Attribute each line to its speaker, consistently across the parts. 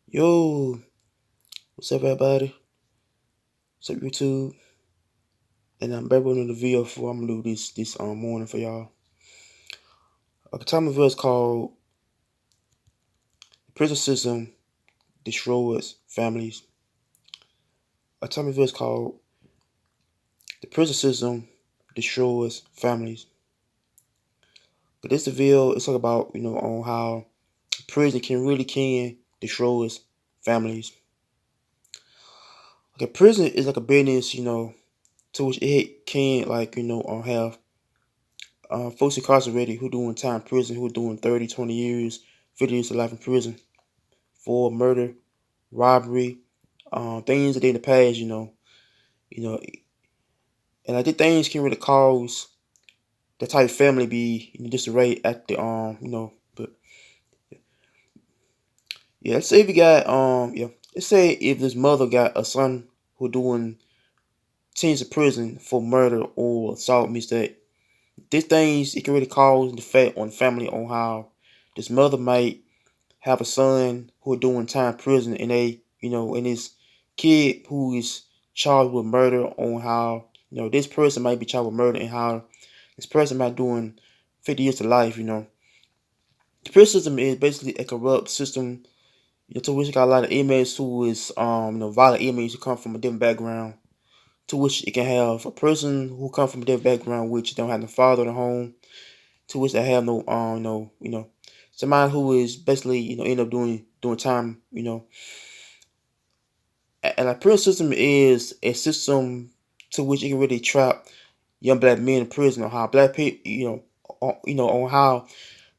Speaker 1: Yo, what's up, everybody? What's up, YouTube? And I'm back with another video for I'm gonna do this morning for y'all. The time of video is called "Prison System Destroys Families." A time of video is called "The Prison System Destroys Families." But this video is talk about on how prison can destroy families. Okay, prison is like a business, to which it can have folks incarcerated who doing time in prison, who doing 30, 20 years, 50 years of life in prison for murder, robbery, things that they in the past, you know, and I think things can really cause the type of family be disarray at the but yeah, let's say if you got let's say if this mother got a son who doing 10 years of prison for murder or assault, means that these things it can really cause the effect on the family on how this mother might have a son who are doing time in prison and and his kid who is charged with murder on how, this person might be charged with murder and how this person might doing 50 years to life, The prison system is basically a corrupt system, to which got a lot of inmates who is violent inmates who come from a different background, to which it can have a person who come from a different background which don't have the father in the home, to which they have no no somebody who is basically end up doing time, and a prison system is a system to which it can really trap young black men in prison, on how black people on how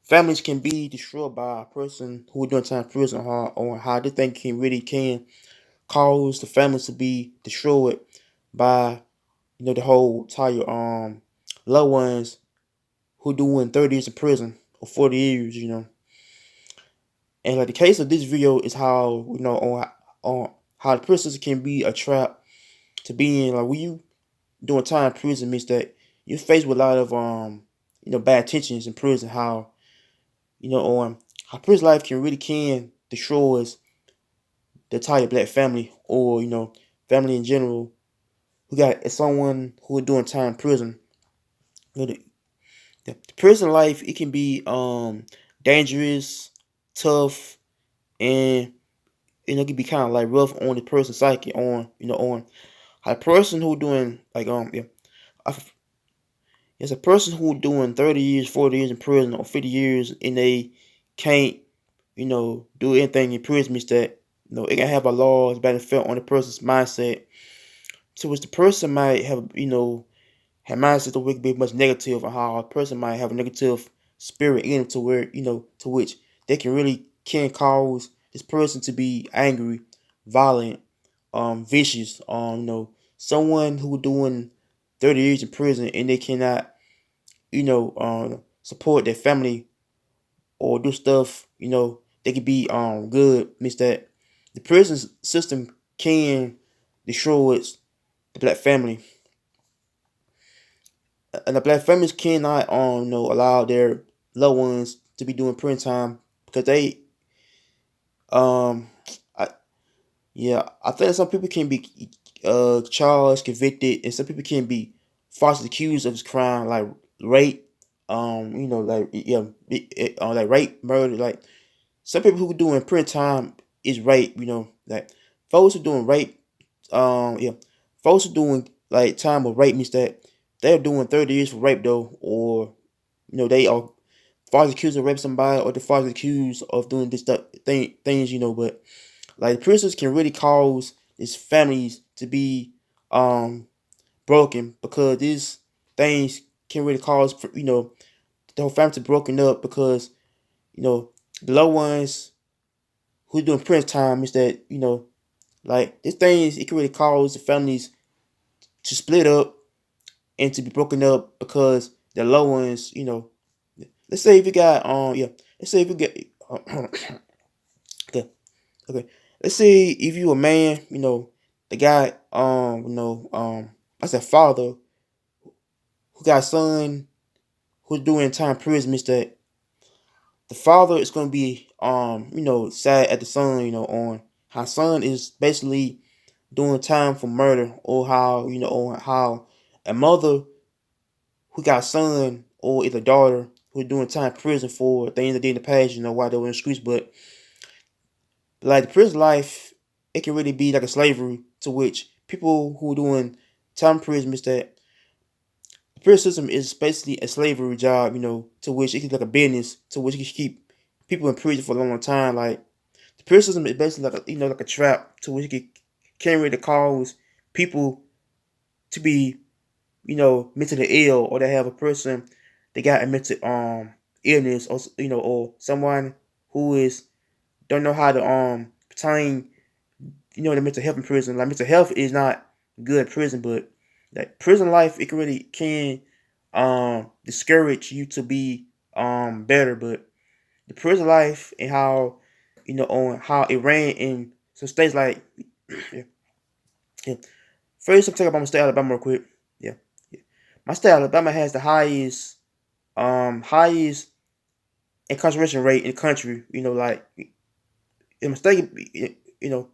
Speaker 1: families can be destroyed by a person who is doing time in prison, on how this thing can cause the families to be destroyed by the whole entire loved ones who doing 30 years in prison or 40 years, And like the case of this video is how on how the prison can be a trap to be in. Like when you doing time in prison means that you're faced with a lot of bad tensions in prison. How on how prison life can destroy the entire black family, or family in general who got someone who is doing time in prison. The prison life, it can be dangerous, tough, and it can be kind of like rough on the person's psyche, on on how a person who doing it's a person who doing 30 years, 40 years in prison or 50 years and they can't do anything in prison, means that it can have a large bad effect on the person's mindset, to which the person might have have mindset that would be much negative, and how a person might have a negative spirit in them, to where to which they can cause this person to be angry, violent, vicious, someone who doing 30 years in prison and they cannot support their family or do stuff, they could be good, means that the prison system can destroy the black family, and the black families cannot allow their loved ones to be doing prison time, because they um I yeah, I think some people can be charged, convicted, and some people can be falsely accused of this crime, like rape, like rape, murder. Like some people who doing prison time is rape, like folks who doing rape, yeah, folks who doing like time of rape means that they're doing 30 years for rape though, or they are falsely accused of raping somebody, or they're falsely accused of doing this stuff things, but like prisons can really cause these families to be broken, because these things can really cause the whole family to broken up, because the loved ones who doing prison time is that like these things, it can really cause the families to split up and to be broken up, because the loved ones, let's say if you got let's say if you get okay, okay, let's say if you a man, the guy I said father who got a son who's doing time in prison, means that the father is going to be sad at the son, on how son is basically doing time for murder, or how, on how a mother who got a son or either daughter who's doing time in prison for things they did in the past, while they were in the streets. But like the prison life, it can really be like a slavery, to which people who are doing time in prison is that the prison system is basically a slavery job, to which it can like a business, to which it can keep people in prison for a long time. Like the prison system is basically like like a trap, to which it can really cause people to be, mentally ill, or they have a person they got a mental illness, or or someone who is don't know how to obtain, the mental health in prison. Like mental health is not good in prison, but like prison life, it can really can discourage you to be better. But the prison life and how, on how it ran in some states like yeah, yeah. First, I'm talking about my state Alabama real quick. Yeah, yeah. My state Alabama has the highest incarceration rate in the country. Like in my state, you know,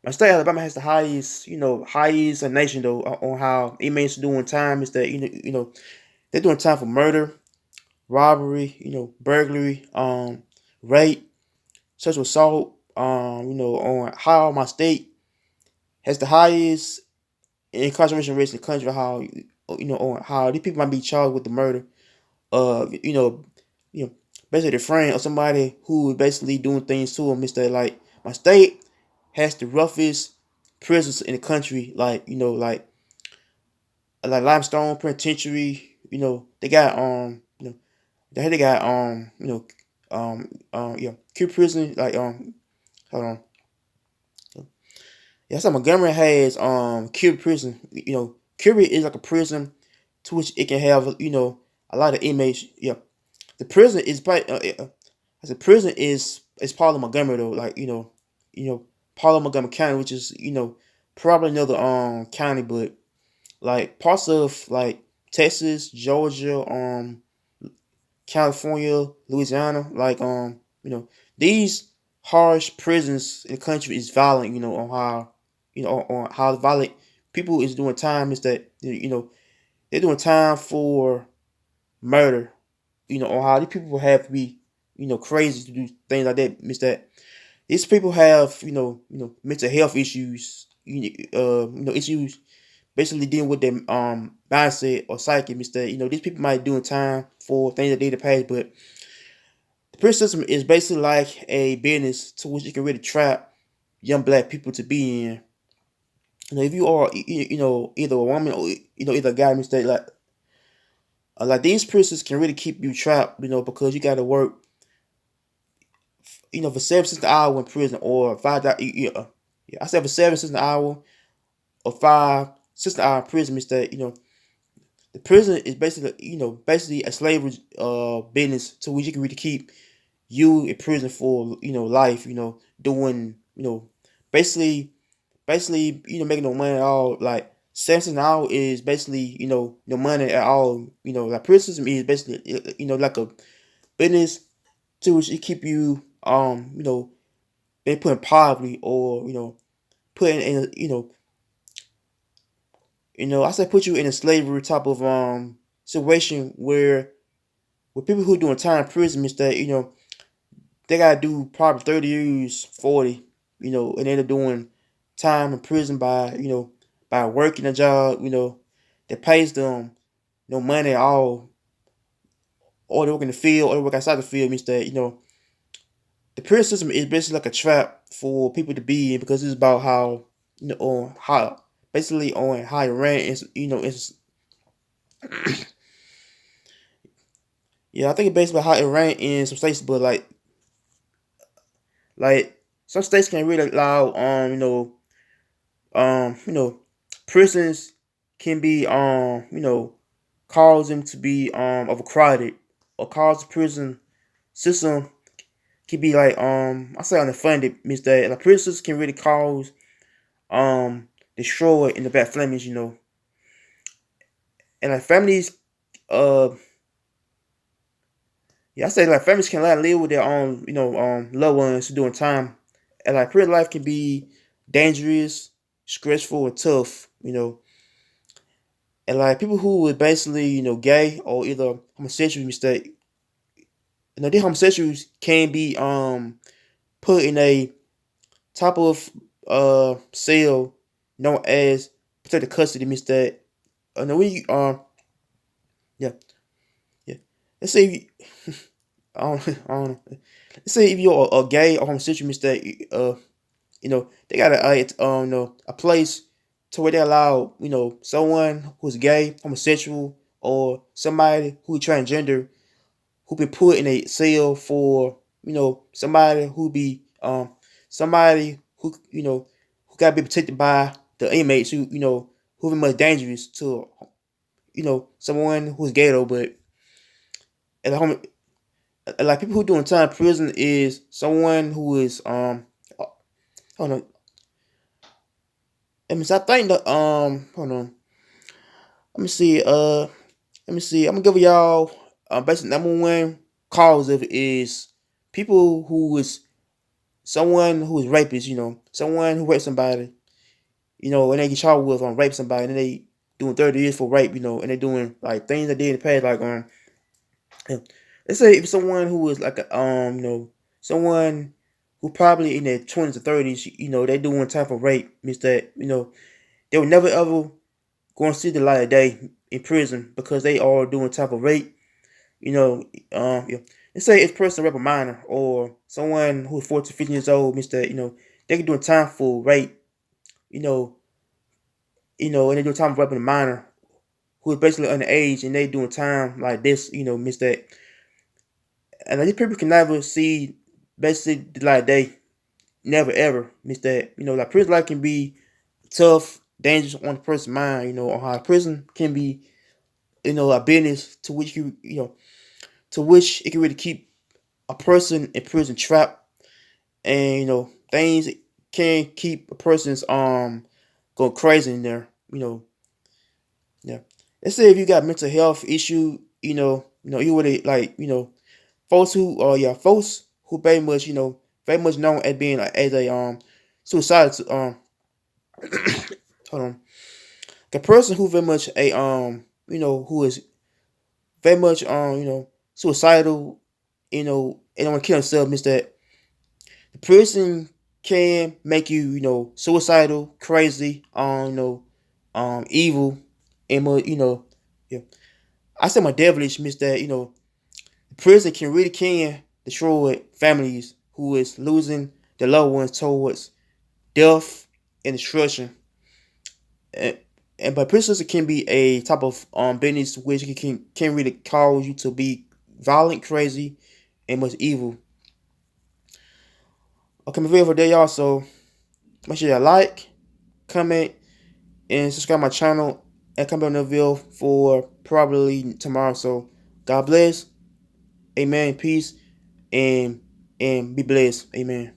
Speaker 1: my state Alabama has the highest, highest in the nation though, on how inmates are doing time. Is that they're doing time for murder, robbery, burglary, rape, sexual assault. On how my state has the highest incarceration rates in the country. How on how these people might be charged with the murder of you know basically a friend or somebody who is basically doing things to them. Is that like my state has the roughest prisons in the country, like like Limestone Penitentiary. They got they got yeah, Cure Prison, like hold on. Yeah, so Montgomery has Cure Prison. Cure is like a prison to which it can have a lot of inmates. Yeah, the prison is as a prison is part of Montgomery though. Like part of Montgomery County, which is probably another county, but like parts of like Texas, Georgia, California, Louisiana, like these harsh prisons in the country is violent. On how on how violent people is doing time. Is that they're doing time for murder. On how these people have to be crazy to do things like that. Is that these people have mental health issues. Issues basically dealing with their mindset or psyche. Is that these people might be doing time for things that they did in the past, but the prison system is basically like a business to which you can really trap young black people to be in. If you are either a woman or either a guy, mistake like these prisons can really keep you trapped, because you got to work, for 7 cents an hour in prison, or yeah, I said for 7 cents an hour or 5 cents an hour in prison. Mistake, the prison is basically basically a slavery business to which you can really keep you in prison for life. Doing basically making no money at all. Like 7 cents an hour is basically no money at all. Like prison system is basically like a business to which it keep you they put in poverty, or putting in I say put you in a slavery type of situation where people who are doing time in prison is that they gotta do probably 30 years, 40, and they're doing time in prison by by working a job that pays them no money at all, or they work in the field, or they work outside the field. Means that the prison system is basically like a trap for people to be in, because it's about how on how basically on how it ran is it's yeah, I think it's basically how it ran in some states. But like some states can really allow you know prisons can be cause them to be overcrowded, or cause the prison system can be like I say underfunded. Means that like prisons can really cause destroy in the bad families. And like families uh Yeah, I say like families can like live with their own, loved ones who doing time, and like prison life can be dangerous, stressful, and tough. And like people who are basically, gay or either homosexual mistake, these homosexuals can be put in a type of cell known as protected custody. Means that no, when you yeah, yeah. Let's say if you, I don't know. Let's say if you're a gay or homosexual mistake, they got a place to where they allow, someone who's gay, homosexual, or somebody who's transgender who been put in a cell for, somebody somebody who gotta be protected by the inmates who been much dangerous to, someone who's gay though, but at the home like people who doing time in prison is someone who is I don't know. I think that hold on. Let me see. Let me see. I'm gonna give y'all basically number one cause of it is people who is someone who is rapist. Someone who raped somebody. And they get charged with rape somebody, and then they doing 30 years for rape. And they doing like things they did in the past, like yeah. Let's say if someone who is like a someone who probably in their 20s or 30s, they doing time for rape, means that they will never ever going to see the light of day in prison because they are doing type of rape. Yeah. Let's say if a person rape a minor or someone who's 14, 15 years old, means that they can do time for rape. And they do time for raping a minor who is basically underage, and they doing time like this. Means that, and these people can never see basically the light of day. Never ever means that like prison life can be tough, dangerous on the person's mind. On how prison can be a business to which to which it can really keep a person in prison trapped, and things can keep a person's going crazy in there. Yeah. Let's say if you got mental health issue, you would like folks who folks who very much known as being like as a suicidal hold on, the person who very much a who is very much suicidal, and don't want to kill himself, means that the person can make you suicidal, crazy, evil, and more yeah. I say my devilish means that the prison can destroy families who is losing their loved ones towards death and destruction. And but prisons can be a type of business which can really cause you to be violent, crazy, and much evil. Okay, my video for today, y'all. So make sure you like, comment, and subscribe my channel, and come back on the video for probably tomorrow. So God bless, amen, peace, and be blessed, amen.